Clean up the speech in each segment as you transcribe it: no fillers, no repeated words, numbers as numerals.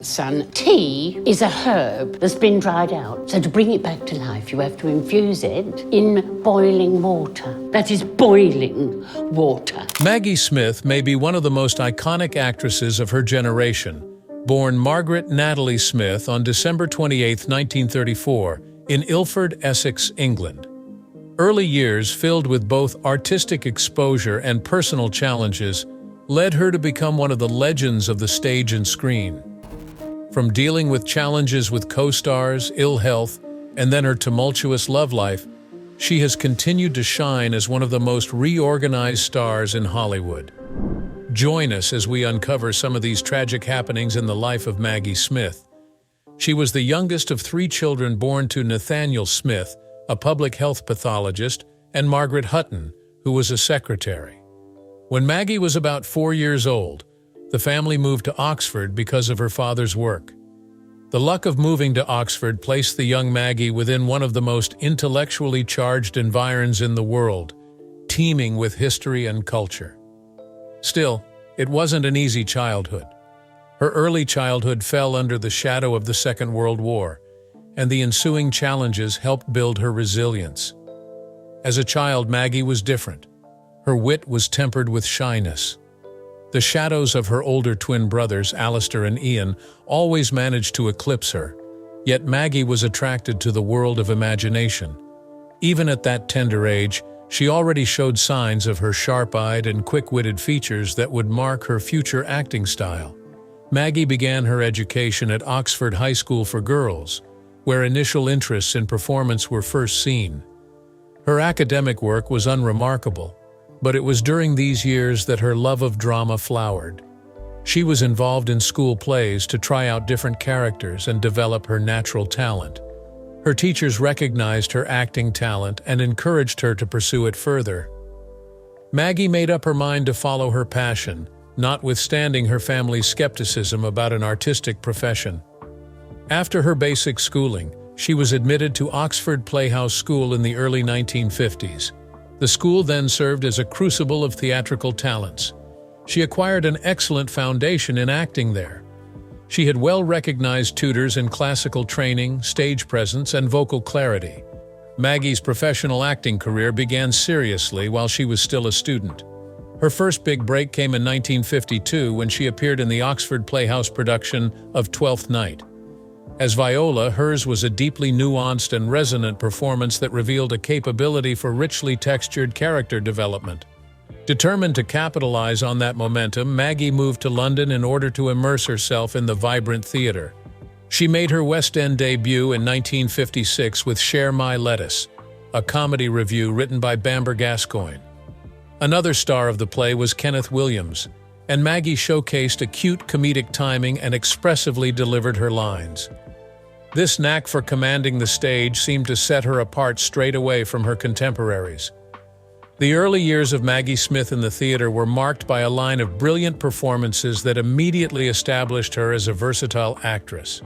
Son, tea is a herb that's been dried out. So to bring it back to life, you have to infuse it in boiling water. That is boiling water. Maggie Smith may be one of the most iconic actresses of her generation. Born Margaret Natalie Smith on December 28, 1934, in Ilford, Essex, England. Early years filled with both artistic exposure and personal challenges led her to become one of the legends of the stage and screen. From dealing with challenges with co-stars, ill health, and then her tumultuous love life, she has continued to shine as one of the most reorganized stars in Hollywood. Join us as we uncover some of these tragic happenings in the life of Maggie Smith. She was the youngest of 3 children born to Nathaniel Smith, a public health pathologist, and Margaret Hutton, who was a secretary. When Maggie was about 4 years old, the family moved to Oxford because of her father's work. The luck of moving to Oxford placed the young Maggie within one of the most intellectually charged environs in the world, teeming with history and culture. Still, it wasn't an easy childhood. Her early childhood fell under the shadow of the Second World War, and the ensuing challenges helped build her resilience. As a child, Maggie was different. Her wit was tempered with shyness. The shadows of her older twin brothers, Alistair and Ian, always managed to eclipse her, yet Maggie was attracted to the world of imagination. Even at that tender age, she already showed signs of her sharp-eyed and quick-witted features that would mark her future acting style. Maggie began her education at Oxford High School for Girls, where initial interests in performance were first seen. Her academic work was unremarkable, but it was during these years that her love of drama flowered. She was involved in school plays to try out different characters and develop her natural talent. Her teachers recognized her acting talent and encouraged her to pursue it further. Maggie made up her mind to follow her passion, notwithstanding her family's skepticism about an artistic profession. After her basic schooling, she was admitted to Oxford Playhouse School in the early 1950s. The school then served as a crucible of theatrical talents. She acquired an excellent foundation in acting there. She had well-recognized tutors in classical training, stage presence, and vocal clarity. Maggie's professional acting career began seriously while she was still a student. Her first big break came in 1952 when she appeared in the Oxford Playhouse production of Twelfth Night. As Viola, hers was a deeply nuanced and resonant performance that revealed a capability for richly textured character development. Determined to capitalize on that momentum, Maggie moved to London in order to immerse herself in the vibrant theatre. She made her West End debut in 1956 with Share My Lettuce, a comedy revue written by Bamber Gascoigne. Another star of the play was Kenneth Williams, and Maggie showcased acute comedic timing and expressively delivered her lines. This knack for commanding the stage seemed to set her apart straight away from her contemporaries. The early years of Maggie Smith in the theater were marked by a line of brilliant performances that immediately established her as a versatile actress.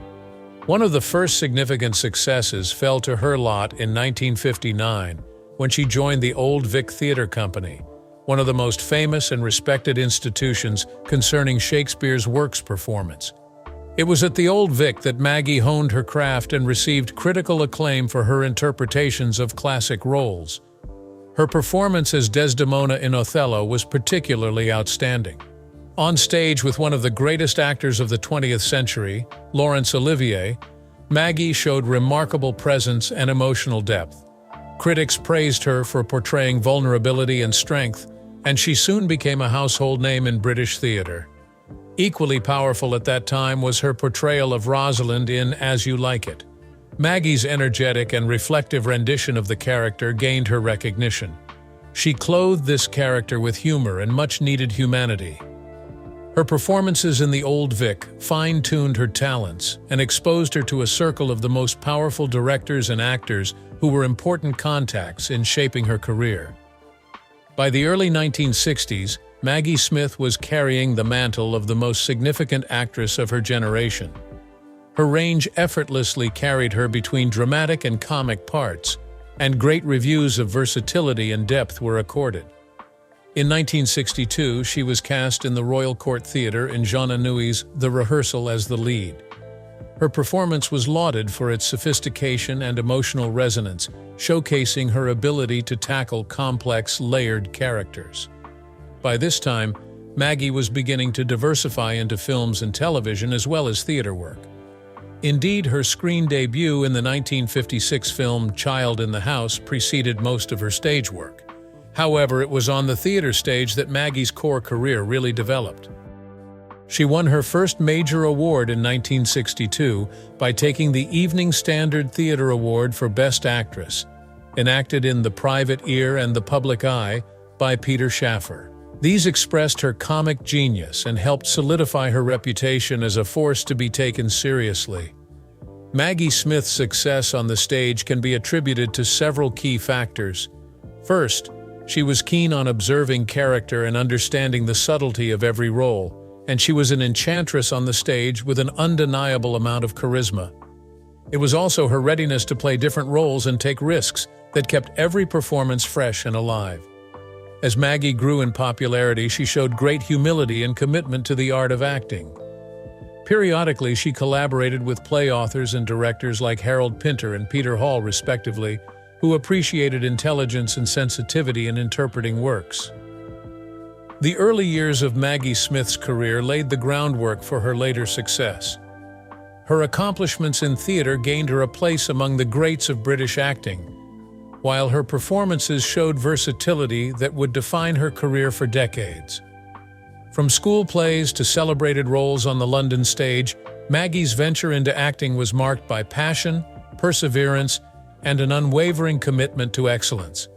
One of the first significant successes fell to her lot in 1959 when she joined the Old Vic Theatre Company, one of the most famous and respected institutions concerning Shakespeare's works performance. It was at the Old Vic that Maggie honed her craft and received critical acclaim for her interpretations of classic roles. Her performance as Desdemona in Othello was particularly outstanding. On stage with one of the greatest actors of the 20th century, Laurence Olivier, Maggie showed remarkable presence and emotional depth. Critics praised her for portraying vulnerability and strength, and she soon became a household name in British theatre. Equally powerful at that time was her portrayal of Rosalind in As You Like It. Maggie's energetic and reflective rendition of the character gained her recognition. She clothed this character with humor and much-needed humanity. Her performances in the Old Vic fine-tuned her talents and exposed her to a circle of the most powerful directors and actors who were important contacts in shaping her career. By the early 1960s, Maggie Smith was carrying the mantle of the most significant actress of her generation. Her range effortlessly carried her between dramatic and comic parts, and great reviews of versatility and depth were accorded. In 1962, she was cast in the Royal Court Theatre in Jean Anouilh's The Rehearsal as the lead. Her performance was lauded for its sophistication and emotional resonance, showcasing her ability to tackle complex, layered characters. By this time, Maggie was beginning to diversify into films and television as well as theater work. Indeed, her screen debut in the 1956 film Child in the House preceded most of her stage work. However, it was on the theater stage that Maggie's core career really developed. She won her first major award in 1962 by taking the Evening Standard Theater Award for Best Actress, enacted in The Private Ear and the Public Eye by Peter Shaffer. These expressed her comic genius and helped solidify her reputation as a force to be taken seriously. Maggie Smith's success on the stage can be attributed to several key factors. First, she was keen on observing character and understanding the subtlety of every role, and she was an enchantress on the stage with an undeniable amount of charisma. It was also her readiness to play different roles and take risks that kept every performance fresh and alive. As Maggie grew in popularity, she showed great humility and commitment to the art of acting. Periodically, she collaborated with play authors and directors like Harold Pinter and Peter Hall, respectively, who appreciated intelligence and sensitivity in interpreting works. The early years of Maggie Smith's career laid the groundwork for her later success. Her accomplishments in theater gained her a place among the greats of British acting, while her performances showed versatility that would define her career for decades. From school plays to celebrated roles on the London stage, Maggie's venture into acting was marked by passion, perseverance, and an unwavering commitment to excellence.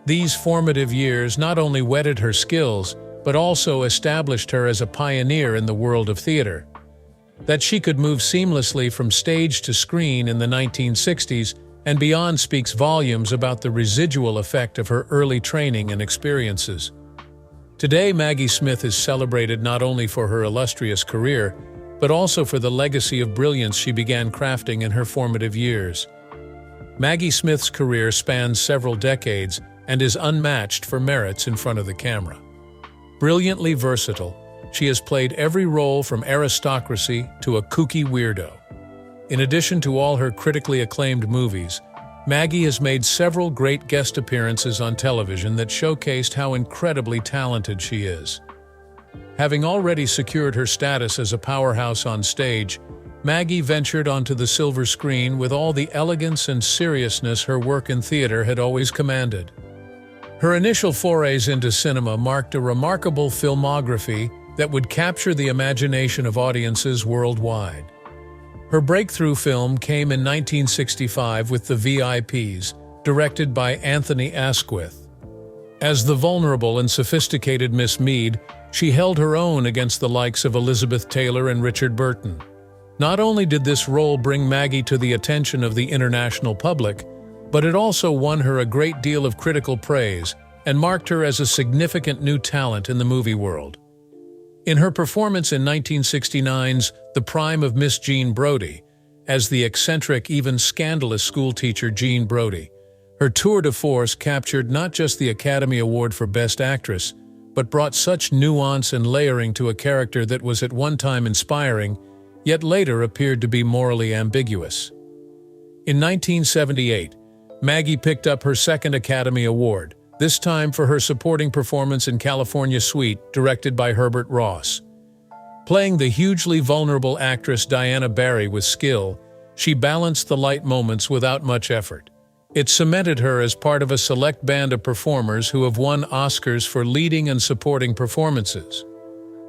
These formative years not only whetted her skills, but also established her as a pioneer in the world of theater. That she could move seamlessly from stage to screen in the 1960s and beyond speaks volumes about the residual effect of her early training and experiences. Today, Maggie Smith is celebrated not only for her illustrious career, but also for the legacy of brilliance she began crafting in her formative years. Maggie Smith's career spans several decades and is unmatched for merits in front of the camera. Brilliantly versatile, she has played every role from aristocracy to a kooky weirdo. In addition to all her critically acclaimed movies, Maggie has made several great guest appearances on television that showcased how incredibly talented she is. Having already secured her status as a powerhouse on stage, Maggie ventured onto the silver screen with all the elegance and seriousness her work in theater had always commanded. Her initial forays into cinema marked a remarkable filmography that would capture the imagination of audiences worldwide. Her breakthrough film came in 1965 with The VIPs, directed by Anthony Asquith. As the vulnerable and sophisticated Miss Mead, she held her own against the likes of Elizabeth Taylor and Richard Burton. Not only did this role bring Maggie to the attention of the international public, but it also won her a great deal of critical praise and marked her as a significant new talent in the movie world. In her performance in 1969's The Prime of Miss Jean Brodie, as the eccentric, even scandalous schoolteacher Jean Brodie, her tour de force captured not just the Academy Award for Best Actress, but brought such nuance and layering to a character that was at one time inspiring, yet later appeared to be morally ambiguous. In 1978, Maggie picked up her second Academy Award, this time for her supporting performance in California Suite, directed by Herbert Ross. Playing the hugely vulnerable actress Diana Barry with skill, she balanced the light moments without much effort. It cemented her as part of a select band of performers who have won Oscars for leading and supporting performances.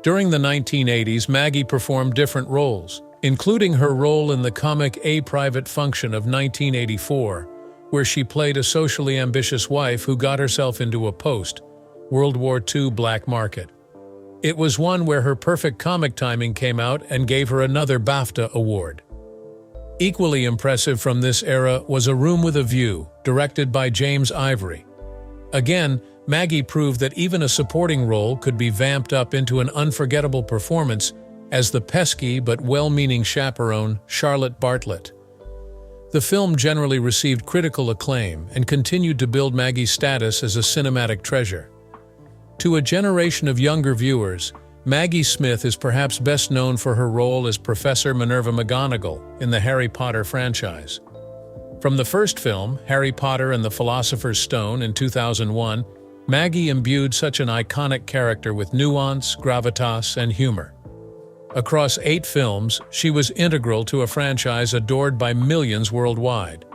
During the 1980s, Maggie performed different roles, including her role in the comic A Private Function of 1984, where she played a socially ambitious wife who got herself into a post-World War II black market. It was one where her perfect comic timing came out and gave her another BAFTA award. Equally impressive from this era was A Room with a View, directed by James Ivory. Again, Maggie proved that even a supporting role could be vamped up into an unforgettable performance as the pesky but well-meaning chaperone Charlotte Bartlett. The film generally received critical acclaim and continued to build Maggie's status as a cinematic treasure. To a generation of younger viewers, Maggie Smith is perhaps best known for her role as Professor Minerva McGonagall in the Harry Potter franchise. From the first film, Harry Potter and the Philosopher's Stone in 2001, Maggie imbued such an iconic character with nuance, gravitas, and humor. Across 8 films, she was integral to a franchise adored by millions worldwide.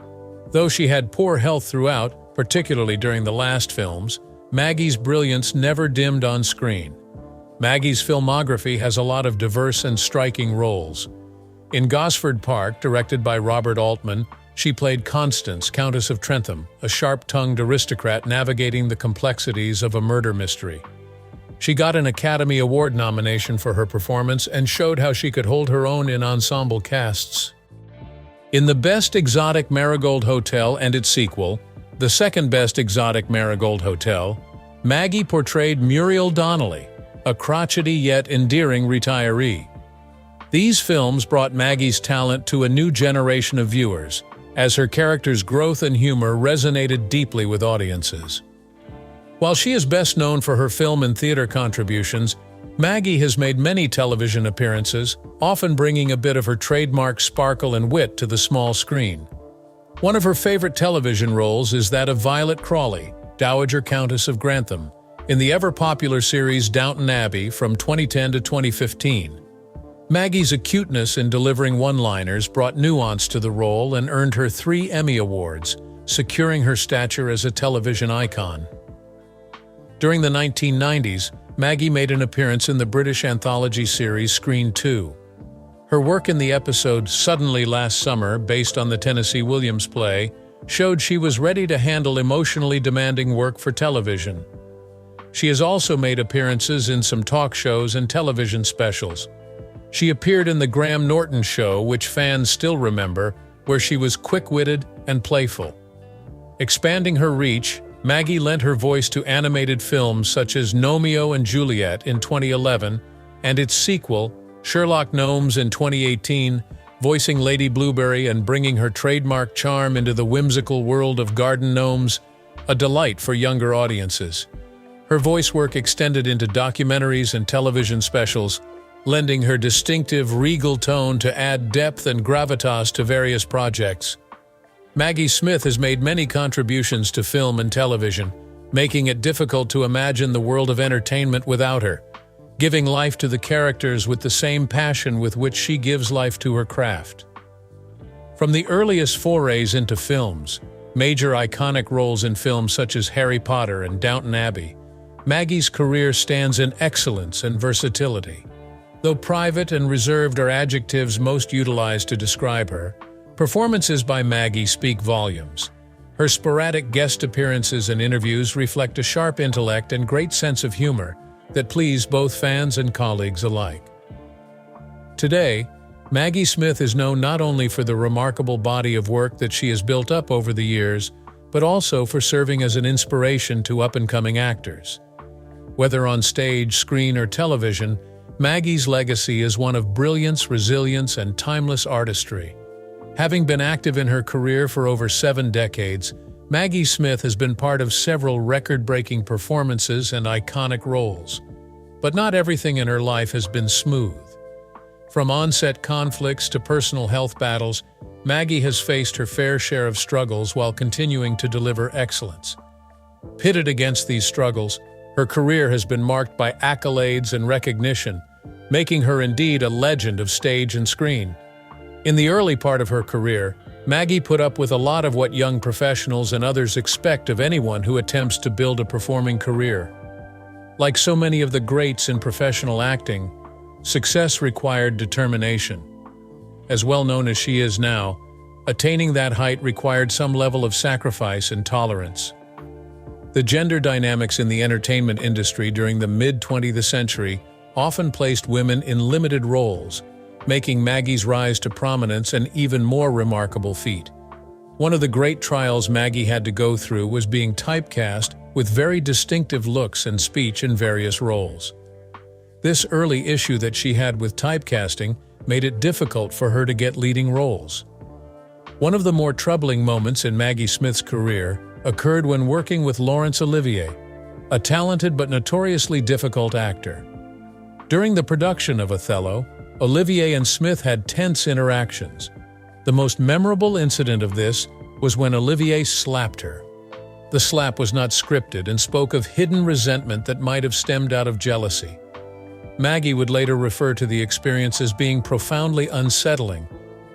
Though she had poor health throughout, particularly during the last films, Maggie's brilliance never dimmed on screen. Maggie's filmography has a lot of diverse and striking roles. In Gosford Park, directed by Robert Altman, she played Constance, Countess of Trentham, a sharp-tongued aristocrat navigating the complexities of a murder mystery. She got an Academy Award nomination for her performance and showed how she could hold her own in ensemble casts. In The Best Exotic Marigold Hotel and its sequel, The Second Best Exotic Marigold Hotel, Maggie portrayed Muriel Donnelly, a crotchety yet endearing retiree. These films brought Maggie's talent to a new generation of viewers, as her character's growth and humor resonated deeply with audiences. While she is best known for her film and theater contributions, Maggie has made many television appearances, often bringing a bit of her trademark sparkle and wit to the small screen. One of her favorite television roles is that of Violet Crawley, Dowager Countess of Grantham, in the ever-popular series Downton Abbey from 2010 to 2015. Maggie's acuteness in delivering one-liners brought nuance to the role and earned her 3 Emmy Awards, securing her stature as a television icon. During the 1990s, Maggie made an appearance in the British anthology series Screen 2. Her work in the episode Suddenly Last Summer, based on the Tennessee Williams play, showed she was ready to handle emotionally demanding work for television. She has also made appearances in some talk shows and television specials. She appeared in The Graham Norton Show, which fans still remember, where she was quick-witted and playful. Expanding her reach, Maggie lent her voice to animated films such as Gnomeo and Juliet in 2011 and its sequel, Sherlock Gnomes in 2018, voicing Lady Blueberry and bringing her trademark charm into the whimsical world of garden gnomes, a delight for younger audiences. Her voice work extended into documentaries and television specials, lending her distinctive, regal tone to add depth and gravitas to various projects. Maggie Smith has made many contributions to film and television, making it difficult to imagine the world of entertainment without her, giving life to the characters with the same passion with which she gives life to her craft. From the earliest forays into films, major iconic roles in films such as Harry Potter and Downton Abbey, Maggie's career stands in excellence and versatility. Though private and reserved are adjectives most utilized to describe her, performances by Maggie speak volumes. Her sporadic guest appearances and interviews reflect a sharp intellect and great sense of humor that please both fans and colleagues alike. Today, Maggie Smith is known not only for the remarkable body of work that she has built up over the years, but also for serving as an inspiration to up-and-coming actors. Whether on stage, screen, or television, Maggie's legacy is one of brilliance, resilience, and timeless artistry. Having been active in her career for over 7 decades, Maggie Smith has been part of several record-breaking performances and iconic roles. But not everything in her life has been smooth. From on-set conflicts to personal health battles, Maggie has faced her fair share of struggles while continuing to deliver excellence. Pitted against these struggles, her career has been marked by accolades and recognition, making her indeed a legend of stage and screen. In the early part of her career, Maggie put up with a lot of what young professionals and others expect of anyone who attempts to build a performing career. Like so many of the greats in professional acting, success required determination. As well known as she is now, attaining that height required some level of sacrifice and tolerance. The gender dynamics in the entertainment industry during the mid-20th century often placed women in limited roles, making Maggie's rise to prominence an even more remarkable feat. One of the great trials Maggie had to go through was being typecast with very distinctive looks and speech in various roles. This early issue that she had with typecasting made it difficult for her to get leading roles. One of the more troubling moments in Maggie Smith's career occurred when working with Laurence Olivier, a talented but notoriously difficult actor. During the production of Othello, Olivier and Smith had tense interactions. The most memorable incident of this was when Olivier slapped her. The slap was not scripted and spoke of hidden resentment that might have stemmed out of jealousy. Maggie would later refer to the experience as being profoundly unsettling,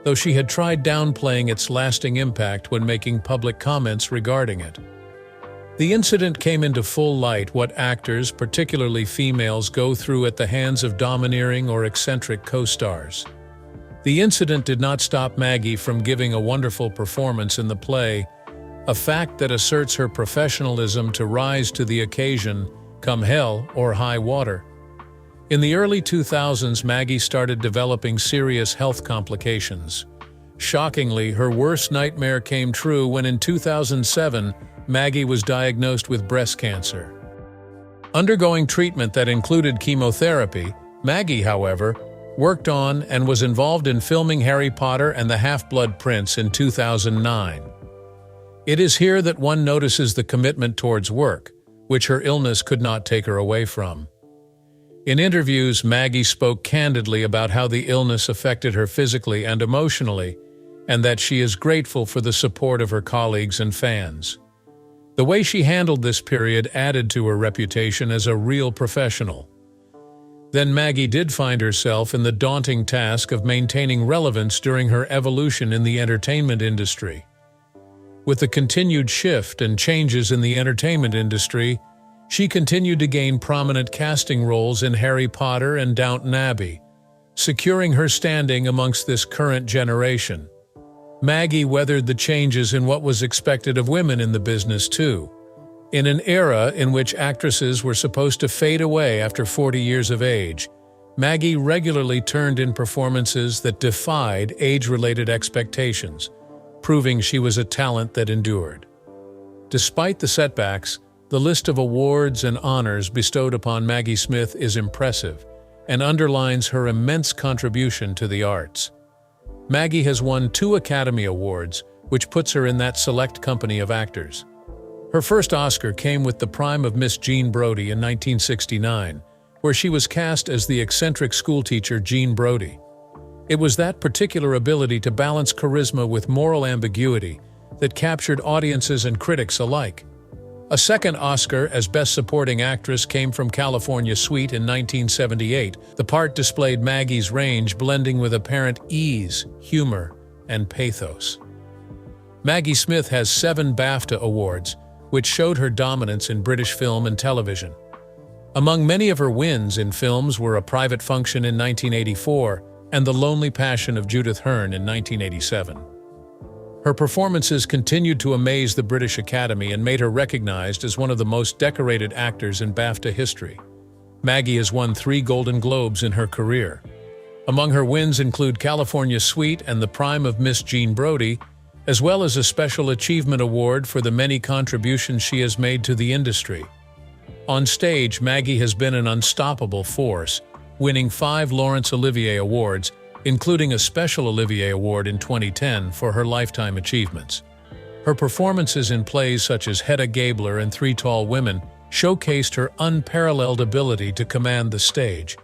though she had tried downplaying its lasting impact when making public comments regarding it. The incident came into full light what actors, particularly females, go through at the hands of domineering or eccentric co-stars. The incident did not stop Maggie from giving a wonderful performance in the play, a fact that asserts her professionalism to rise to the occasion, come hell or high water. In the early 2000s, Maggie started developing serious health complications. Shockingly, her worst nightmare came true when in 2007, Maggie was diagnosed with breast cancer. Undergoing treatment that included chemotherapy, Maggie, however, worked on and was involved in filming Harry Potter and the Half-Blood Prince in 2009. It is here that one notices the commitment towards work, which her illness could not take her away from. In interviews, Maggie spoke candidly about how the illness affected her physically and emotionally, and that she is grateful for the support of her colleagues and fans. The way she handled this period added to her reputation as a real professional. Then Maggie did find herself in the daunting task of maintaining relevance during her evolution in the entertainment industry. With the continued shift and changes in the entertainment industry, she continued to gain prominent casting roles in Harry Potter and Downton Abbey, securing her standing amongst this current generation. Maggie weathered the changes in what was expected of women in the business too. In an era in which actresses were supposed to fade away after 40 years of age, Maggie regularly turned in performances that defied age-related expectations, proving she was a talent that endured. Despite the setbacks, the list of awards and honors bestowed upon Maggie Smith is impressive and underlines her immense contribution to the arts. Maggie has won 2 Academy Awards, which puts her in that select company of actors. Her first Oscar came with The Prime of Miss Jean Brodie in 1969, where she was cast as the eccentric schoolteacher Jean Brodie. It was that particular ability to balance charisma with moral ambiguity that captured audiences and critics alike. A second Oscar as Best Supporting Actress came from California Suite in 1978. The part displayed Maggie's range, blending with apparent ease, humor, and pathos. Maggie Smith has 7 BAFTA awards, which showed her dominance in British film and television. Among many of her wins in films were A Private Function in 1984 and The Lonely Passion of Judith Hearne in 1987. Her performances continued to amaze the British Academy and made her recognized as one of the most decorated actors in BAFTA history. Maggie has won 3 Golden Globes in her career. Among her wins include California Suite and The Prime of Miss Jean Brodie, as well as a Special Achievement Award for the many contributions she has made to the industry. On stage, Maggie has been an unstoppable force, winning 5 Laurence Olivier Awards, including a Special Olivier Award in 2010 for her lifetime achievements. Her performances in plays such as Hedda Gabler and 3 Tall Women showcased her unparalleled ability to command the stage.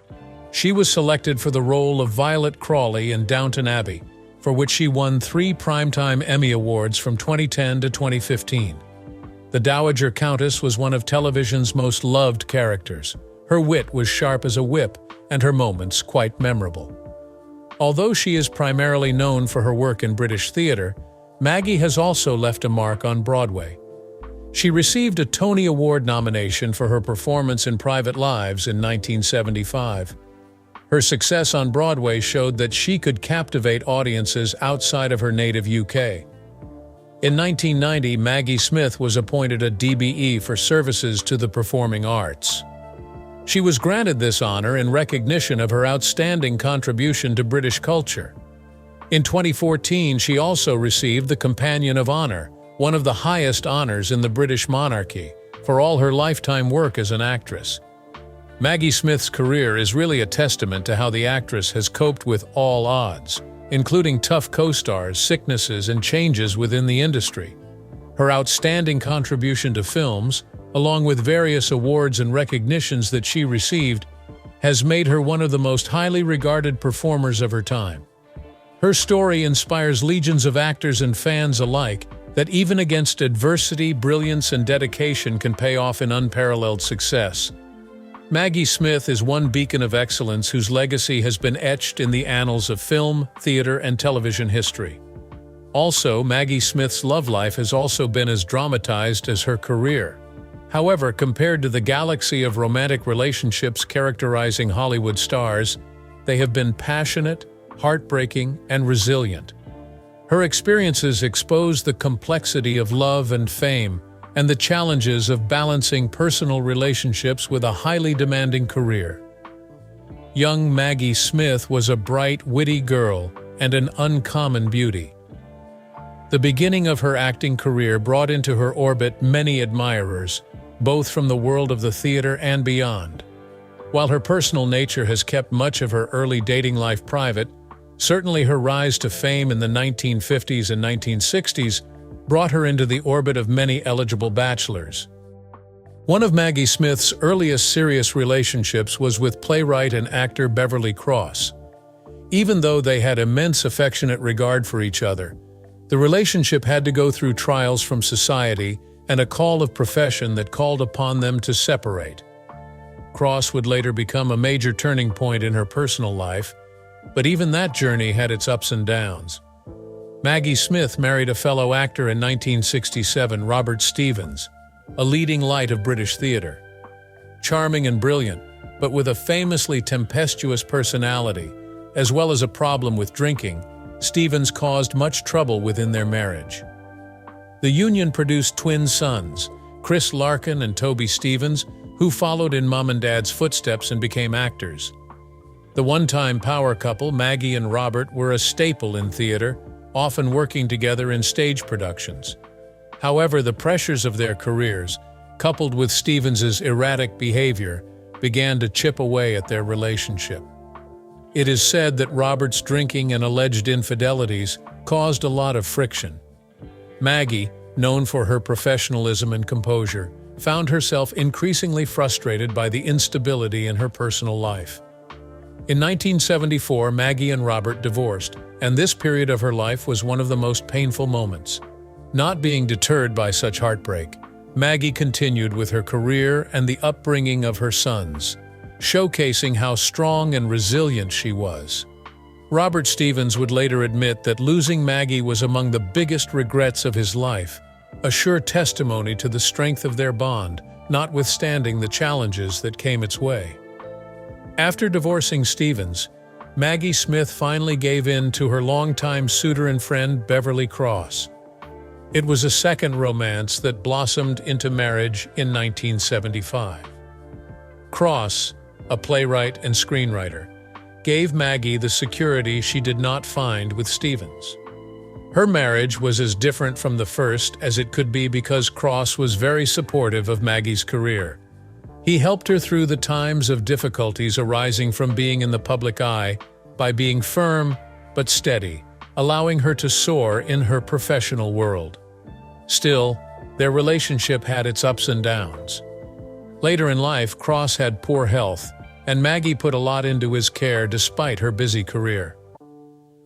She was selected for the role of Violet Crawley in Downton Abbey, for which she won 3 Primetime Emmy Awards from 2010 to 2015. The Dowager Countess was one of television's most loved characters. Her wit was sharp as a whip, and her moments quite memorable. Although she is primarily known for her work in British theatre, Maggie has also left a mark on Broadway. She received a Tony Award nomination for her performance in Private Lives in 1975. Her success on Broadway showed that she could captivate audiences outside of her native UK. In 1990, Maggie Smith was appointed a DBE for services to the performing arts. She was granted this honor in recognition of her outstanding contribution to British culture. In 2014, she also received the Companion of Honor, one of the highest honors in the British monarchy, for all her lifetime work as an actress. Maggie Smith's career is really a testament to how the actress has coped with all odds, including tough co-stars, sicknesses, and changes within the industry. Her outstanding contribution to films, along with various awards and recognitions that she received, has made her one of the most highly regarded performers of her time. Her story inspires legions of actors and fans alike that even against adversity, brilliance and dedication can pay off in unparalleled success. Maggie Smith is one beacon of excellence whose legacy has been etched in the annals of film, theater, and television history. Also, Maggie Smith's love life has also been as dramatized as her career. However, compared to the galaxy of romantic relationships characterizing Hollywood stars, they have been passionate, heartbreaking, and resilient. Her experiences expose the complexity of love and fame, and the challenges of balancing personal relationships with a highly demanding career. Young Maggie Smith was a bright, witty girl and an uncommon beauty. The beginning of her acting career brought into her orbit many admirers, both from the world of the theater and beyond. While her personal nature has kept much of her early dating life private, certainly her rise to fame in the 1950s and 1960s brought her into the orbit of many eligible bachelors. One of Maggie Smith's earliest serious relationships was with playwright and actor Beverly Cross. Even though they had immense affectionate regard for each other, the relationship had to go through trials from society and a call of profession that called upon them to separate. Cross would later become a major turning point in her personal life, but even that journey had its ups and downs. Maggie Smith married a fellow actor in 1967, Robert Stevens, a leading light of British theater. Charming and brilliant, but with a famously tempestuous personality, as well as a problem with drinking, Stevens caused much trouble within their marriage. The union produced twin sons, Chris Larkin and Toby Stevens, who followed in Mom and Dad's footsteps and became actors. The one-time power couple, Maggie and Robert, were a staple in theater, often working together in stage productions. However, the pressures of their careers, coupled with Stevens's erratic behavior, began to chip away at their relationship. It is said that Robert's drinking and alleged infidelities caused a lot of friction. Maggie, known for her professionalism and composure, found herself increasingly frustrated by the instability in her personal life. In 1974, Maggie and Robert divorced, and this period of her life was one of the most painful moments. Not being deterred by such heartbreak, Maggie continued with her career and the upbringing of her sons, showcasing how strong and resilient she was. Robert Stevens would later admit that losing Maggie was among the biggest regrets of his life, a sure testimony to the strength of their bond, notwithstanding the challenges that came its way. After divorcing Stevens, Maggie Smith finally gave in to her longtime suitor and friend Beverly Cross. It was a second romance that blossomed into marriage in 1975. Cross, a playwright and screenwriter, gave Maggie the security she did not find with Stevens. Her marriage was as different from the first as it could be because Cross was very supportive of Maggie's career. He helped her through the times of difficulties arising from being in the public eye by being firm but steady, allowing her to soar in her professional world. Still, their relationship had its ups and downs. Later in life, Cross had poor health, and Maggie put a lot into his care despite her busy career.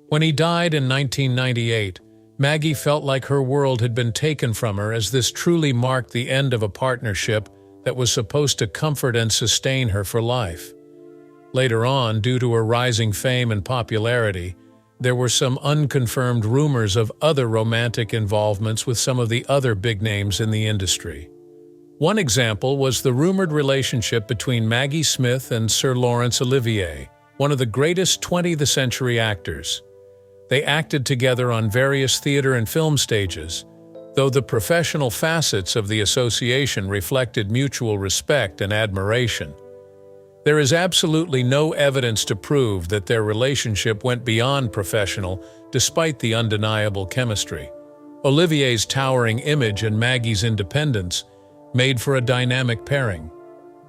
When he died in 1998, Maggie felt like her world had been taken from her, as this truly marked the end of a partnership that was supposed to comfort and sustain her for life. Later on, due to her rising fame and popularity, there were some unconfirmed rumors of other romantic involvements with some of the other big names in the industry. One example was the rumored relationship between Maggie Smith and Sir Laurence Olivier, one of the greatest 20th century actors. They acted together on various theater and film stages, though the professional facets of the association reflected mutual respect and admiration. There is absolutely no evidence to prove that their relationship went beyond professional, despite the undeniable chemistry. Olivier's towering image and Maggie's independence made for a dynamic pairing.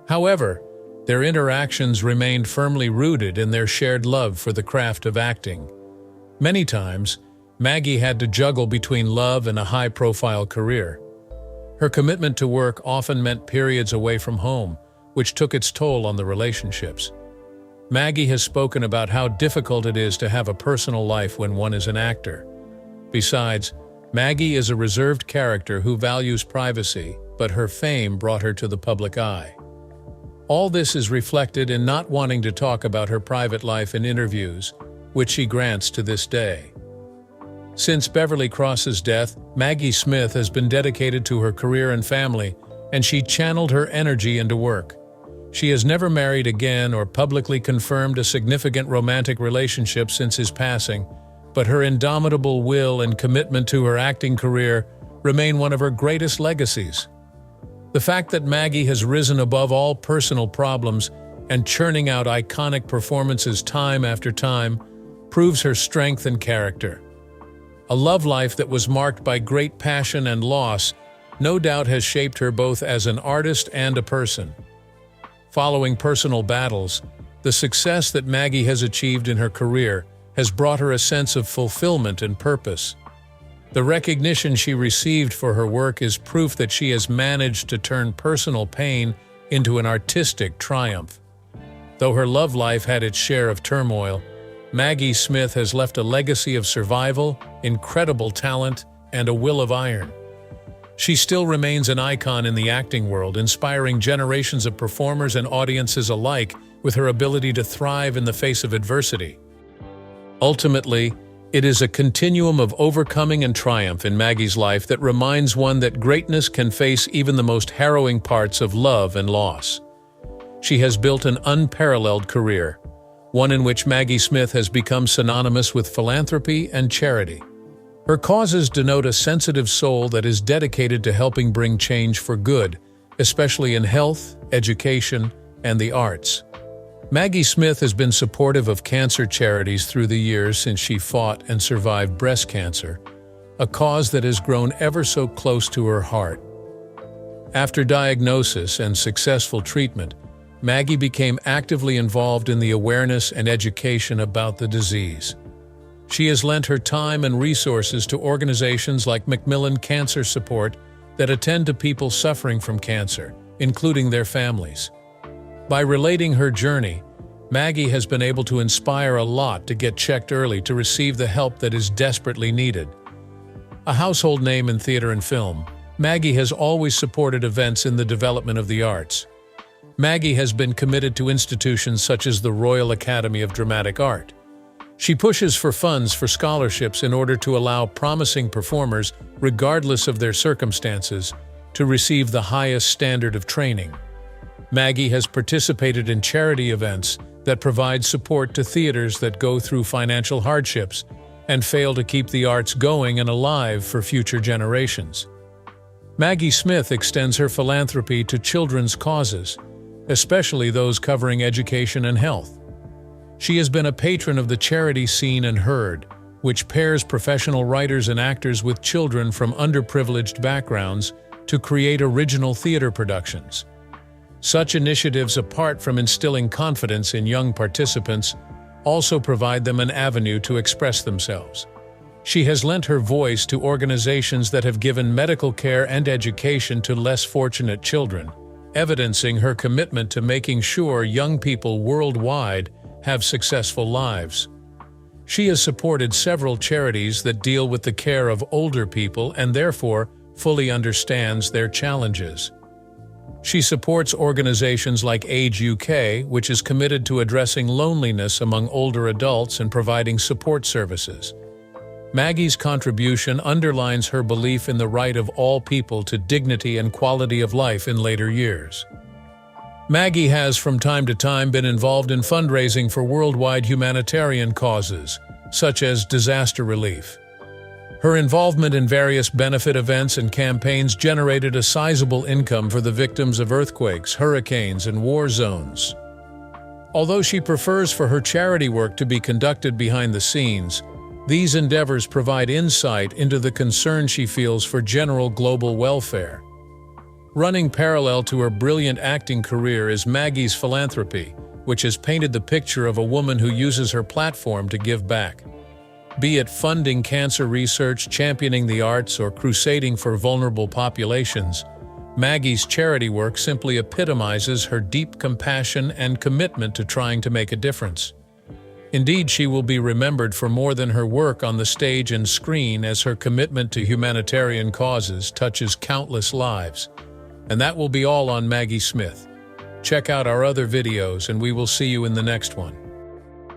However, their interactions remained firmly rooted in their shared love for the craft of acting. Many times, Maggie had to juggle between love and a high-profile career. Her commitment to work often meant periods away from home, which took its toll on the relationships. Maggie has spoken about how difficult it is to have a personal life when one is an actor. Besides, Maggie is a reserved character who values privacy, but her fame brought her to the public eye. All this is reflected in not wanting to talk about her private life in interviews, which she grants to this day. Since Beverly Cross's death, Maggie Smith has been dedicated to her career and family, and she channeled her energy into work. She has never married again or publicly confirmed a significant romantic relationship since his passing, but her indomitable will and commitment to her acting career remain one of her greatest legacies. The fact that Maggie has risen above all personal problems and churning out iconic performances time after time proves her strength and character. A love life that was marked by great passion and loss no doubt has shaped her both as an artist and a person. Following personal battles, the success that Maggie has achieved in her career has brought her a sense of fulfillment and purpose. The recognition she received for her work is proof that she has managed to turn personal pain into an artistic triumph. Though her love life had its share of turmoil, Maggie Smith has left a legacy of survival, incredible talent, and a will of iron. She still remains an icon in the acting world, inspiring generations of performers and audiences alike with her ability to thrive in the face of adversity. Ultimately, it is a continuum of overcoming and triumph in Maggie's life that reminds one that greatness can face even the most harrowing parts of love and loss. She has built an unparalleled career, one in which Maggie Smith has become synonymous with philanthropy and charity. Her causes denote a sensitive soul that is dedicated to helping bring change for good, especially in health, education, and the arts. Maggie Smith has been supportive of cancer charities through the years since she fought and survived breast cancer, a cause that has grown ever so close to her heart. After diagnosis and successful treatment, Maggie became actively involved in the awareness and education about the disease. She has lent her time and resources to organizations like Macmillan Cancer Support that attend to people suffering from cancer, including their families. By relating her journey, Maggie has been able to inspire a lot to get checked early to receive the help that is desperately needed. A household name in theater and film, Maggie has always supported events in the development of the arts. Maggie has been committed to institutions such as the Royal Academy of Dramatic Art. She pushes for funds for scholarships in order to allow promising performers, regardless of their circumstances, to receive the highest standard of training. Maggie has participated in charity events that provide support to theaters that go through financial hardships and fail to keep the arts going and alive for future generations. Maggie Smith extends her philanthropy to children's causes, especially those covering education and health. She has been a patron of the charity Seen and Heard, which pairs professional writers and actors with children from underprivileged backgrounds to create original theater productions. Such initiatives, apart from instilling confidence in young participants, also provide them an avenue to express themselves. She has lent her voice to organizations that have given medical care and education to less fortunate children, evidencing her commitment to making sure young people worldwide have successful lives. She has supported several charities that deal with the care of older people and therefore fully understands their challenges. She supports organizations like Age UK, which is committed to addressing loneliness among older adults and providing support services. Maggie's contribution underlines her belief in the right of all people to dignity and quality of life in later years. Maggie has from time to time been involved in fundraising for worldwide humanitarian causes, such as disaster relief. Her involvement in various benefit events and campaigns generated a sizable income for the victims of earthquakes, hurricanes, and war zones. Although she prefers for her charity work to be conducted behind the scenes, these endeavors provide insight into the concern she feels for general global welfare. Running parallel to her brilliant acting career is Maggie's Philanthropy, which has painted the picture of a woman who uses her platform to give back. Be it funding cancer research, championing the arts, or crusading for vulnerable populations, Maggie's charity work simply epitomizes her deep compassion and commitment to trying to make a difference. Indeed, she will be remembered for more than her work on the stage and screen, as her commitment to humanitarian causes touches countless lives. And that will be all on Maggie Smith. Check out our other videos and we will see you in the next one.